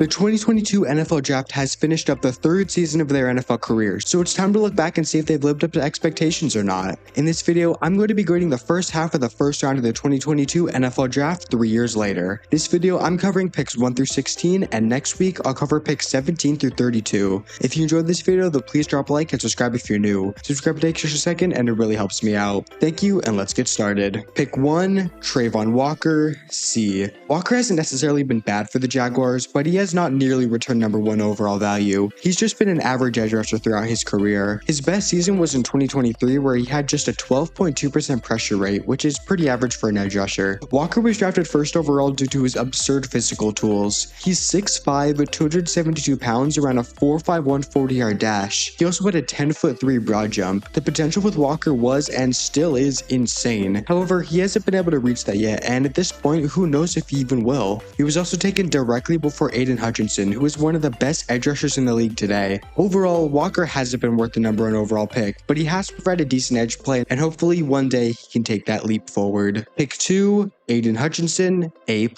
The 2022 NFL Draft has finished up the third season of their NFL careers, so it's time to look back and see if they've lived up to expectations or not. In this video, I'm going to be grading the first half of the first round of the 2022 NFL Draft 3 years later. This video, I'm covering picks 1 through 16, and next week, I'll cover picks 17 through 32. If you enjoyed this video, then please drop a like and subscribe if you're new. Subscribe takes just a second, and it really helps me out. Thank you, and let's get started. Pick 1, Travon Walker, C. Walker hasn't necessarily been bad for the Jaguars, but he has not nearly returned number 1 overall value. He's just been an average edge rusher throughout his career. His best season was in 2023, where he had just a 12.2% pressure rate, which is pretty average for an edge rusher. Walker was drafted first overall due to his absurd physical tools. He's 6'5", 272 pounds, around a 4.51 40-yard dash. He also had a 10'3" broad jump. The potential with Walker was and still is insane. However, he hasn't been able to reach that yet, and at this point, who knows if he even will. He was also taken directly before Aidan Hutchinson, who is one of the best edge rushers in the league today. Overall, Walker hasn't been worth the number 1 overall pick, but he has provided decent edge play, and hopefully one day he can take that leap forward. Pick 2, Aidan Hutchinson, A+.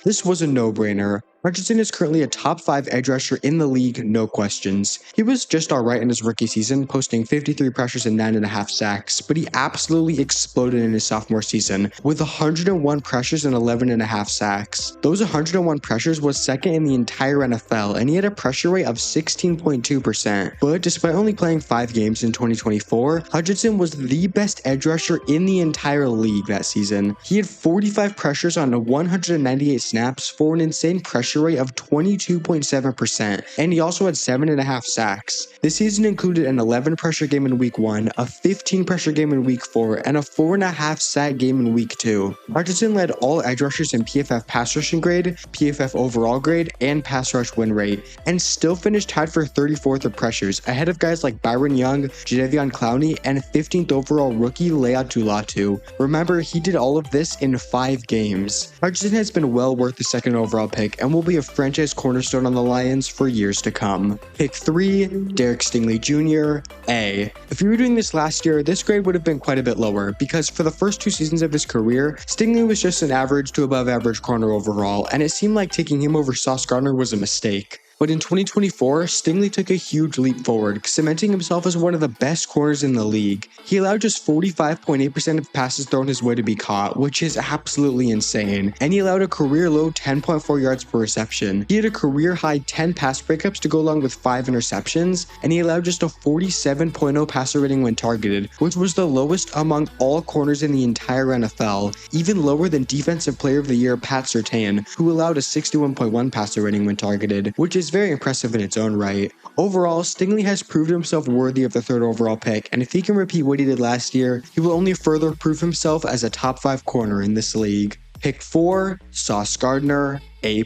This was a no-brainer. Hutchinson is currently a top 5 edge rusher in the league, no questions. He was just alright in his rookie season, posting 53 pressures and 9.5 sacks, but he absolutely exploded in his sophomore season, with 101 pressures and 11.5 sacks. Those 101 pressures was second in the entire NFL, and he had a pressure rate of 16.2%. But despite only playing 5 games in 2024, Hutchinson was the best edge rusher in the entire league that season. He had 45 pressures on 198 snaps for an insane pressure rate of 22.7%, and he also had 7.5 sacks. This season included an 11 pressure game in week 1, a 15 pressure game in week 4, and a 4.5 sack game in week 2. Hutchinson led all edge rushers in PFF pass rushing grade, PFF overall grade, and pass rush win rate, and still finished tied for 34th of pressures, ahead of guys like Byron Young, Jadeveon Clowney, and 15th overall rookie Laiatu Latu. Remember, he did all of this in 5 games. Hutchinson has been well worth the 2nd overall pick, and will be a franchise cornerstone on the Lions for years to come. Pick 3, Stingley Jr, A. If you were doing this last year, this grade would have been quite a bit lower, because for the first 2 seasons of his career, Stingley was just an average to above average corner overall, and it seemed like taking him over Sauce Gardner was a mistake. But in 2024, Stingley took a huge leap forward, cementing himself as one of the best corners in the league. He allowed just 45.8% of passes thrown his way to be caught, which is absolutely insane, and he allowed a career-low 10.4 yards per reception. He had a career-high 10 pass breakups to go along with 5 interceptions, and he allowed just a 47.0 passer rating when targeted, which was the lowest among all corners in the entire NFL, even lower than Defensive Player of the Year Pat Surtain, who allowed a 61.1 passer rating when targeted, which is very impressive in its own right. Overall, Stingley has proved himself worthy of the 3rd overall pick, and if he can repeat what he did last year, he will only further prove himself as a top 5 corner in this league. Pick 4, Sauce Gardner, A+.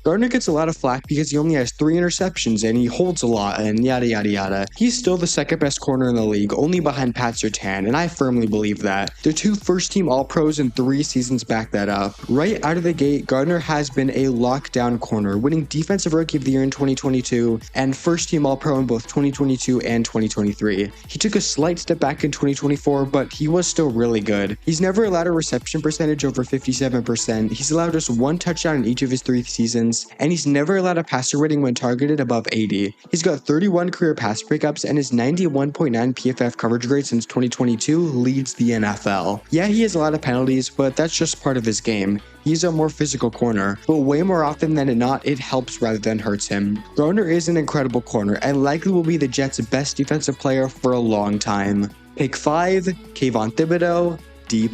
Gardner gets a lot of flack because he only has 3 interceptions and he holds a lot and yada yada yada. He's still the 2nd best corner in the league, only behind Pat Surtain, and I firmly believe that. The 2 first-team All-Pros in 3 seasons back that up. Right out of the gate, Gardner has been a lockdown corner, winning Defensive Rookie of the Year in 2022 and first-team All-Pro in both 2022 and 2023. He took a slight step back in 2024, but he was still really good. He's never allowed a reception percentage over 57%. He's allowed just 1 touchdown in each of his 3 seasons, and he's never allowed a passer rating when targeted above 80. He's got 31 career pass breakups, and his 91.9 PFF coverage grade since 2022 leads the NFL. Yeah, he has a lot of penalties, but that's just part of his game. He's a more physical corner, but way more often than not, it helps rather than hurts him. Gardner is an incredible corner, and likely will be the Jets' best defensive player for a long time. Pick 5, Kayvon Thibodeaux, D+.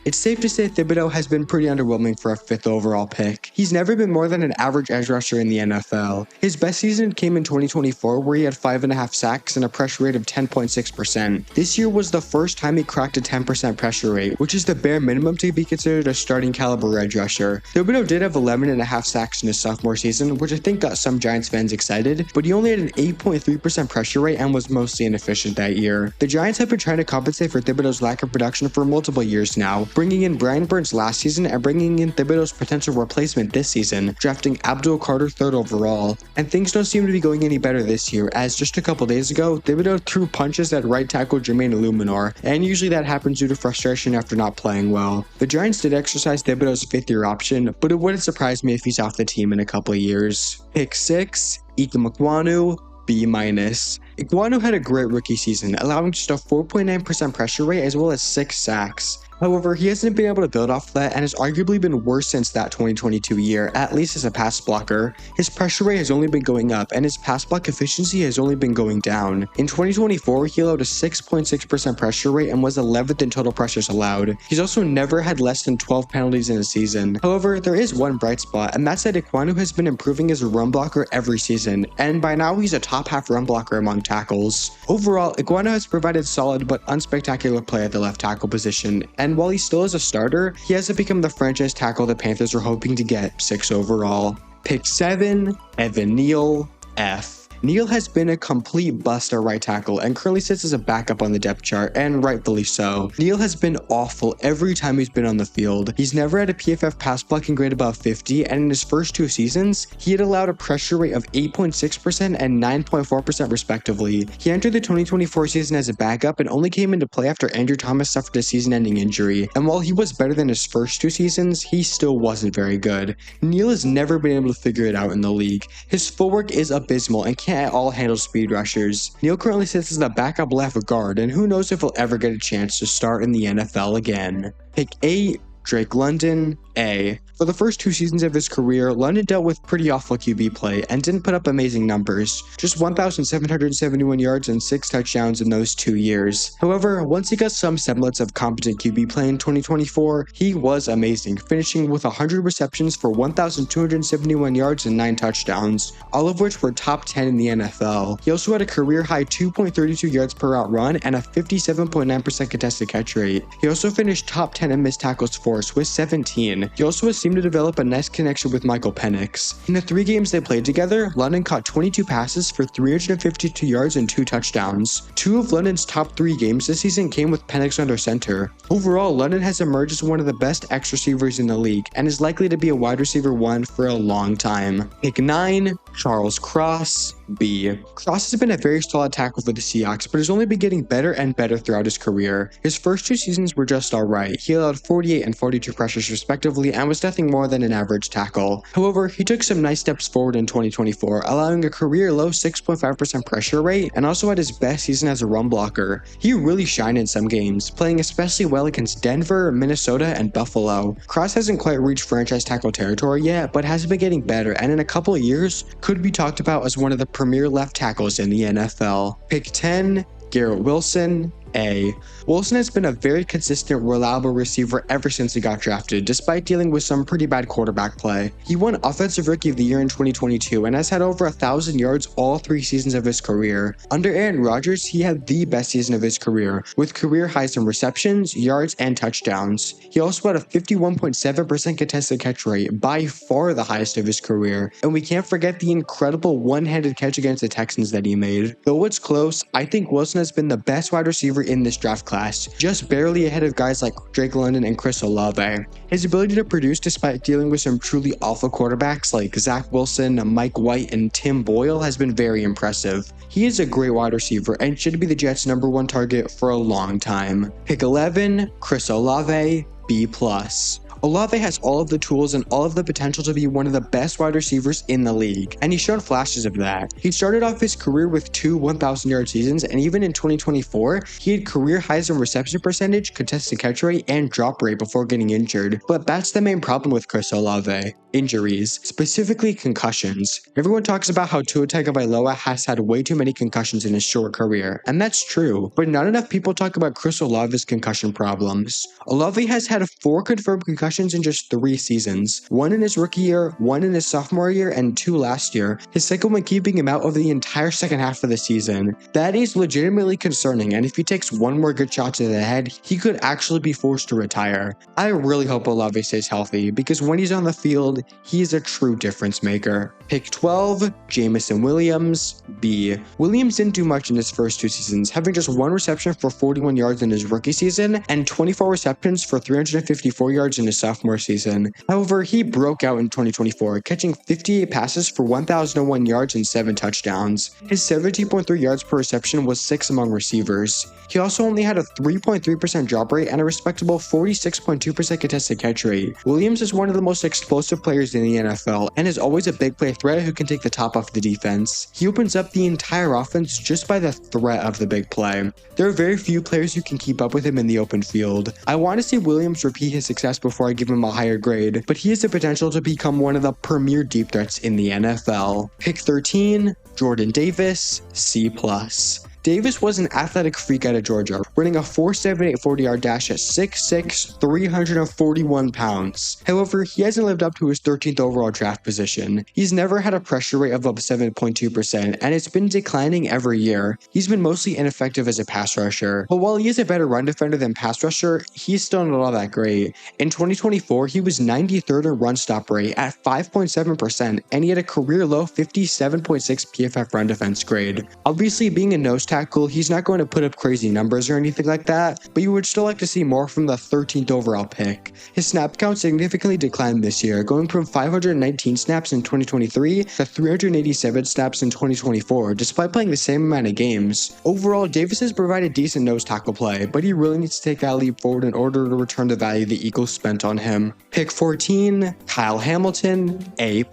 It's safe to say Thibodeaux has been pretty underwhelming for a 5th overall pick. He's never been more than an average edge rusher in the NFL. His best season came in 2024, where he had 5.5 sacks and a pressure rate of 10.6%. This year was the first time he cracked a 10% pressure rate, which is the bare minimum to be considered a starting caliber edge rusher. Thibodeaux did have 11.5 sacks in his sophomore season, which I think got some Giants fans excited, but he only had an 8.3% pressure rate and was mostly inefficient that year. The Giants have been trying to compensate for Thibodeaux's lack of production for multiple years now, bringing in Brian Burns last season and bringing in Thibodeaux's potential replacement this season, drafting Abdul Carter 3rd overall. And things don't seem to be going any better this year, as just a couple days ago, Thibodeaux threw punches at right tackle Jermaine Illuminor, and usually that happens due to frustration after not playing well. The Giants did exercise Thibodeaux's 5th-year option, but it wouldn't surprise me if he's off the team in a couple of years. Pick 6, Ikem Ekwonu, B-. Ekwonu had a great rookie season, allowing just a 4.9% pressure rate as well as 6 sacks. However, he hasn't been able to build off that and has arguably been worse since that 2022 year, at least as a pass blocker. His pressure rate has only been going up and his pass block efficiency has only been going down. In 2024, he allowed a 6.6% pressure rate and was 11th in total pressures allowed. He's also never had less than 12 penalties in a season. However, there is one bright spot, and that's that Ekwonu has been improving as a run blocker every season, and by now he's a top half run blocker among tackles. Overall, Ekwonu has provided solid but unspectacular play at the left tackle position, and while he still is a starter, he hasn't become the franchise tackle the Panthers were hoping to get, 6 overall. Pick 7, Evan Neal, F. Neal has been a complete bust at right tackle and currently sits as a backup on the depth chart, and rightfully so. Neal has been awful every time he's been on the field. He's never had a PFF pass blocking grade above 50, and in his first 2 seasons, he had allowed a pressure rate of 8.6% and 9.4% respectively. He entered the 2024 season as a backup and only came into play after Andrew Thomas suffered a season-ending injury, and while he was better than his first 2 seasons, he still wasn't very good. Neal has never been able to figure it out in the league. His footwork is abysmal and can't at all handle speed rushers. Neal currently sits as the backup left guard, and who knows if he'll ever get a chance to start in the NFL again. Pick 8, Drake London, A. For the first 2 seasons of his career, London dealt with pretty awful QB play and didn't put up amazing numbers, just 1,771 yards and 6 touchdowns in those 2 years. However, once he got some semblance of competent QB play in 2024, he was amazing, finishing with 100 receptions for 1,271 yards and 9 touchdowns, all of which were top 10 in the NFL. He also had a career-high 2.32 yards per route run and a 57.9% contested catch rate. He also finished top 10 in missed tackles force with 17. He also seemed to develop a nice connection with Michael Penix. In the 3 games they played together, London caught 22 passes for 352 yards and 2 touchdowns. 2 of London's top 3 games this season came with Penix under center. Overall, London has emerged as one of the best X receivers in the league and is likely to be a wide receiver 1 for a long time. Pick 9, Charles Cross, B. Cross has been a very solid tackle for the Seahawks, but has only been getting better and better throughout his career. His first 2 seasons were just alright. He allowed 48 and 42 pressures respectively and was nothing more than an average tackle. However, he took some nice steps forward in 2024, allowing a career low 6.5% pressure rate and also had his best season as a run blocker. He really shined in some games, playing especially well against Denver, Minnesota, and Buffalo. Cross hasn't quite reached franchise tackle territory yet, but has been getting better and in a couple of years could be talked about as one of the premier left tackles in the NFL. Pick 10, Garrett Wilson, A. Wilson has been a very consistent, reliable receiver ever since he got drafted, despite dealing with some pretty bad quarterback play. He won Offensive Rookie of the Year in 2022 and has had over 1,000 yards all 3 seasons of his career. Under Aaron Rodgers, he had the best season of his career, with career highs in receptions, yards, and touchdowns. He also had a 51.7% contested catch rate, by far the highest of his career, and we can't forget the incredible one-handed catch against the Texans that he made. Though it's close, I think Wilson has been the best wide receiver in this draft class, just barely ahead of guys like Drake London and Chris Olave. His ability to produce despite dealing with some truly awful quarterbacks like Zach Wilson, Mike White, and Tim Boyle has been very impressive. He is a great wide receiver and should be the Jets' #1 target for a long time. Pick 11, Chris Olave, B+. Olave has all of the tools and all of the potential to be one of the best wide receivers in the league, and he's shown flashes of that. He started off his career with 2 1,000-yard seasons, and even in 2024, he had career highs in reception percentage, contested catch rate, and drop rate before getting injured. But that's the main problem with Chris Olave. Injuries, specifically concussions. Everyone talks about how Tua Tagovailoa has had way too many concussions in his short career, and that's true, but not enough people talk about Chris Olave's concussion problems. Olave has had 4 confirmed concussions concussions in just 3 seasons. 1 in his rookie year, 1 in his sophomore year, and 2 last year. His second one keeping him out of the entire second half of the season. That is legitimately concerning, and if he takes one more good shot to the head, he could actually be forced to retire. I really hope Olave stays healthy, because when he's on the field, he is a true difference maker. Pick 12, Jameson Williams, B. Williams didn't do much in his first 2 seasons, having just 1 reception for 41 yards in his rookie season, and 24 receptions for 354 yards in his sophomore season. However, he broke out in 2024, catching 58 passes for 1,001 yards and 7 touchdowns. His 17.3 yards per reception was 6th among receivers. He also only had a 3.3% drop rate and a respectable 46.2% contested catch rate. Williams is one of the most explosive players in the NFL and is always a big play threat who can take the top off the defense. He opens up the entire offense just by the threat of the big play. There are very few players who can keep up with him in the open field. I want to see Williams repeat his success before I give him a higher grade, but he has the potential to become one of the premier deep threats in the NFL. Pick 13, Jordan Davis, C+. Davis was an athletic freak out of Georgia, running a 4.78 40-yard dash at 6'6", 341 pounds. However, he hasn't lived up to his 13th overall draft position. He's never had a pressure rate of above 7.2%, and it's been declining every year. He's been mostly ineffective as a pass rusher, but while he is a better run defender than pass rusher, he's still not all that great. In 2024, he was 93rd in run stop rate at 5.7%, and he had a career low 57.6 PFF run defense grade. Obviously, being a nose tackle, he's not going to put up crazy numbers or anything like that, but you would still like to see more from the 13th overall pick. His snap count significantly declined this year, going from 519 snaps in 2023 to 387 snaps in 2024, despite playing the same amount of games. Overall, Davis has provided decent nose tackle play, but he really needs to take that leap forward in order to return the value the Eagles spent on him. Pick 14, Kyle Hamilton, A+.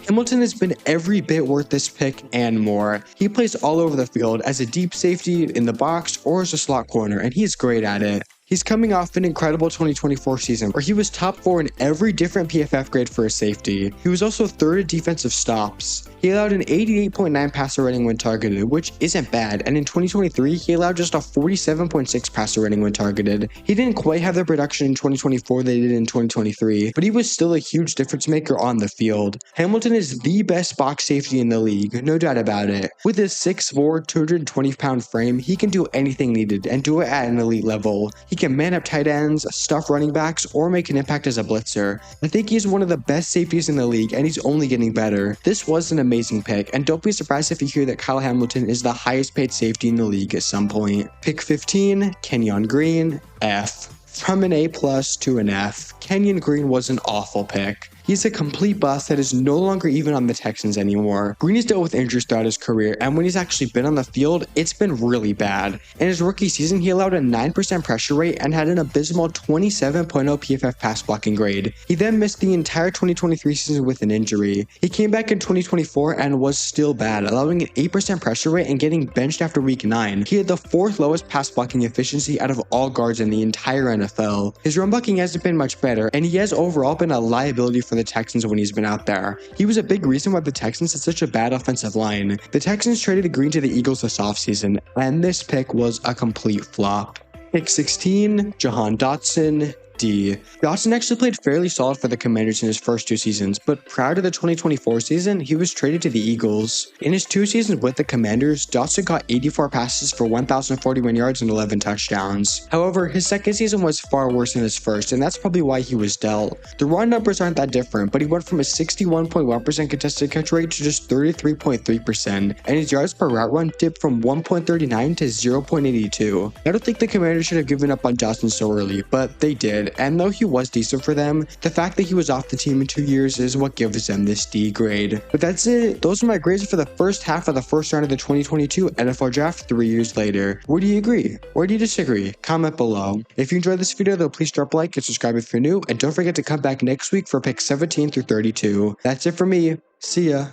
Hamilton has been every bit worth this pick and more. He plays all over the field as a deep safety, in the box, or as a slot corner, and he's great at it. He's coming off an incredible 2024 season where he was top 4 in every different PFF grade for a safety. He was also 3rd in defensive stops. He allowed an 88.9 passer rating when targeted, which isn't bad, and in 2023, he allowed just a 47.6 passer rating when targeted. He didn't quite have the production in 2024 that he did in 2023, but he was still a huge difference maker on the field. Hamilton is the best box safety in the league, no doubt about it. With his 6'4", 220-pound frame, he can do anything needed and do it at an elite level. He can man up tight ends, stuff running backs, or make an impact as a blitzer. I think he's one of the best safeties in the league, and he's only getting better. This was an amazing pick, and don't be surprised if you hear that Kyle Hamilton is the highest paid safety in the league at some point. Pick 15, Kenyon Green, F. From an A+ to an F, Kenyon Green was an awful pick. He's a complete bust that is no longer even on the Texans anymore. Green has dealt with injuries throughout his career, and when he's actually been on the field, it's been really bad. In his rookie season, he allowed a 9% pressure rate and had an abysmal 27.0 PFF pass blocking grade. He then missed the entire 2023 season with an injury. He came back in 2024 and was still bad, allowing an 8% pressure rate and getting benched after week 9. He had the 4th lowest pass blocking efficiency out of all guards in the entire NFL. His run blocking hasn't been much better, and he has overall been a liability for the Texans when he's been out there. He was a big reason why the Texans had such a bad offensive line. The Texans traded Green to the Eagles this offseason, and this pick was a complete flop. Pick 16, Jahan Dotson, D. Dotson actually played fairly solid for the Commanders in his first 2 seasons, but prior to the 2024 season, he was traded to the Eagles. In his 2 seasons with the Commanders, Dotson got 84 passes for 1,041 yards and 11 touchdowns. However, his second season was far worse than his first, and that's probably why he was dealt. The run numbers aren't that different, but he went from a 61.1% contested catch rate to just 33.3%, and his yards per route run dipped from 1.39 to 0.82. I don't think the Commanders should have given up on Dotson so early, but they did. And though he was decent for them, the fact that he was off the team in 2 years is what gives them this D grade. But that's it. Those are my grades for the first half of the first round of the 2022 NFL Draft 3 years later. Where do you agree? Where do you disagree? Comment below. If you enjoyed this video though, please drop a like and subscribe if you're new, and don't forget to come back next week for picks 17 through 32. That's it for me. See ya.